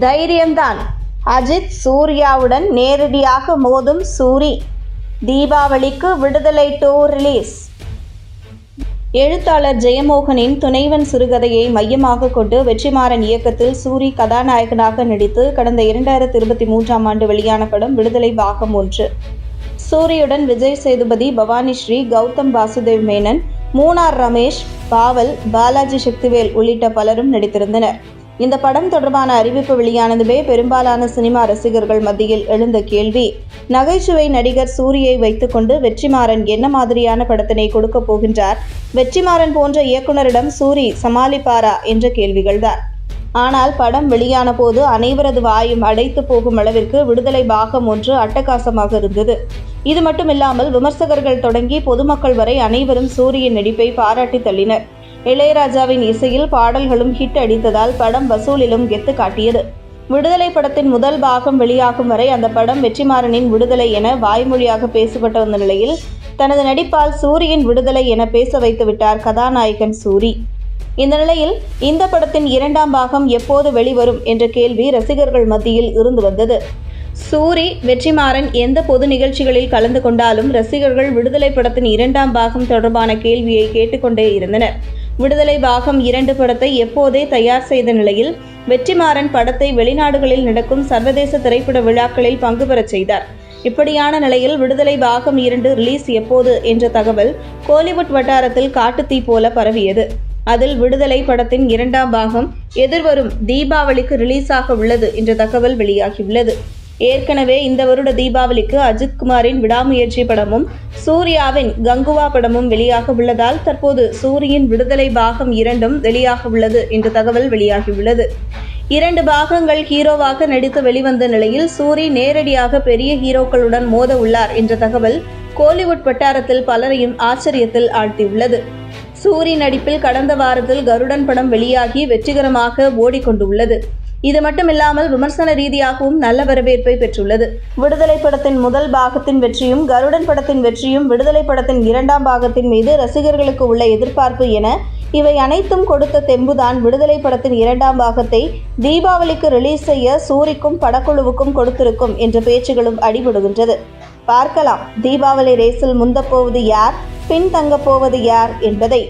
தைரியம்தான். அஜித் சூர்யாவுடன் நேரடியாக மோதும் சூரி. தீபாவளிக்கு விடுதலை 2 ரிலீஸ். எழுத்தாளர் ஜெயமோகனின் துணைவன் சிறுகதையை மையமாக கொண்டு வெற்றிமாறன் இயக்கத்தில் சூரி கதாநாயகனாக நடித்து கடந்த 2023ஆம் ஆண்டு வெளியான படம் விடுதலை பாகம் 1. சூரியுடன் விஜய் சேதுபதி, பவானி ஸ்ரீ, கௌதம் வாசுதேவ் மேனன், மூனார் ரமேஷ், பாவல், பாலாஜி சக்திவேல் உள்ளிட்ட பலரும் நடித்திருந்தனர். இந்த படம் தொடர்பான அறிவிப்பு வெளியானதுவே பெரும்பாலான சினிமா ரசிகர்கள் மத்தியில் எழுந்த கேள்வி, நகைச்சுவை நடிகர் சூரியை வைத்துக்கொண்டு வெற்றிமாறன் என்ன மாதிரியான படத்தினை கொடுக்க போகின்றார், வெற்றிமாறன் போன்ற இயக்குனரிடம் சூரி சமாளிப்பாரா என்ற கேள்விகள்தான். ஆனால் படம் வெளியான போது அனைவரது வாயும் அடைத்து போகும் அளவிற்கு விடுதலை பாகம் 1 அட்டகாசமாக இருந்தது. இது மட்டுமில்லாமல் விமர்சகர்கள் தொடங்கி பொதுமக்கள் வரை அனைவரும் சூரியின் நடிப்பை பாராட்டி தள்ளினர். இளையராஜாவின் இசையில் பாடல்களும் ஹிட் அடித்ததால் படம் வசூலிலும் கெத்து காட்டியது. விடுதலை படத்தின் முதல் பாகம் வெளியாகும் வரை அந்த படம் வெற்றிமாறனின் விடுதலை என வாய்மொழியாக பேசப்பட்டு வந்த நிலையில் தனது நடிப்பால் சூரியின் விடுதலை என பேச வைத்து விட்டார் கதாநாயகன் சூரி. இந்த நிலையில் இந்த படத்தின் 2ஆம் பாகம் எப்போது வெளிவரும் என்ற கேள்வி ரசிகர்கள் மத்தியில் இருந்து வந்தது. சூரி, வெற்றிமாறன் எந்த பொது நிகழ்ச்சிகளில் கலந்து கொண்டாலும் ரசிகர்கள் விடுதலை படத்தின் 2ஆம் பாகம் தொடர்பான கேள்வியை கேட்டுக்கொண்டே இருந்தனர். விடுதலை பாகம் 2 படத்தை எப்போதே தயார் செய்த நிலையில் வெற்றிமாறன் படத்தை வெளிநாடுகளில் நடக்கும் சர்வதேச திரைப்பட விழாக்களில் பங்கு பெறச் செய்தார். இப்படியான நிலையில் விடுதலை பாகம் 2 ரிலீஸ் எப்போது என்ற தகவல் கோலிவுட் வட்டாரத்தில் காட்டுத்தீ போல பரவியது. அதில் விடுதலை படத்தின் 2ஆம் பாகம் எதிர்வரும் தீபாவளிக்கு ரிலீஸ் ஆக உள்ளது என்ற தகவல் வெளியாகியுள்ளது. ஏற்கனவே இந்த வருட தீபாவளிக்கு அஜித் குமாரின் விடாமுயற்சி படமும் சூர்யாவின் கங்குவா படமும் வெளியாக உள்ளதால் தற்போது சூரியின் விடுதலை பாகம் 2ம் வெளியாக உள்ளது என்ற தகவல் வெளியாகியுள்ளது. 2 பாகங்கள் ஹீரோவாக நடித்து வெளிவந்த நிலையில் சூரி நேரடியாக பெரிய ஹீரோக்களுடன் மோத உள்ளார் என்ற தகவல் கோலிவுட் வட்டாரத்தில் பலரையும் ஆச்சரியத்தில் ஆழ்த்தியுள்ளது. சூரி நடிப்பில் கடந்த வாரத்தில் கருடன் படம் வெளியாகி வெற்றிகரமாக ஓடிக்கொண்டுள்ளது. இது மட்டுமில்லாமல் விமர்சன ரீதியாகவும் நல்ல வரவேற்பை பெற்றுள்ளது. விடுதலை படத்தின் முதல் பாகத்தின் வெற்றியும் கருடன் படத்தின் வெற்றியும் விடுதலை படத்தின் 2ஆம் பாகத்தின் மீது ரசிகர்களுக்கு உள்ள எதிர்பார்ப்பு என இவை அனைத்தும் கொடுத்த தெம்புதான் விடுதலை படத்தின் 2ஆம் பாகத்தை தீபாவளிக்கு ரிலீஸ் செய்ய சூரிக்கும் படக்குழுவுக்கும் கொடுத்திருக்கும் என்ற பேச்சுகளும் அடிபடுகின்றது. பார்க்கலாம், தீபாவளி ரேஸில் முந்தப்போவது யார், பின்தங்கப் போவது யார் என்பதை.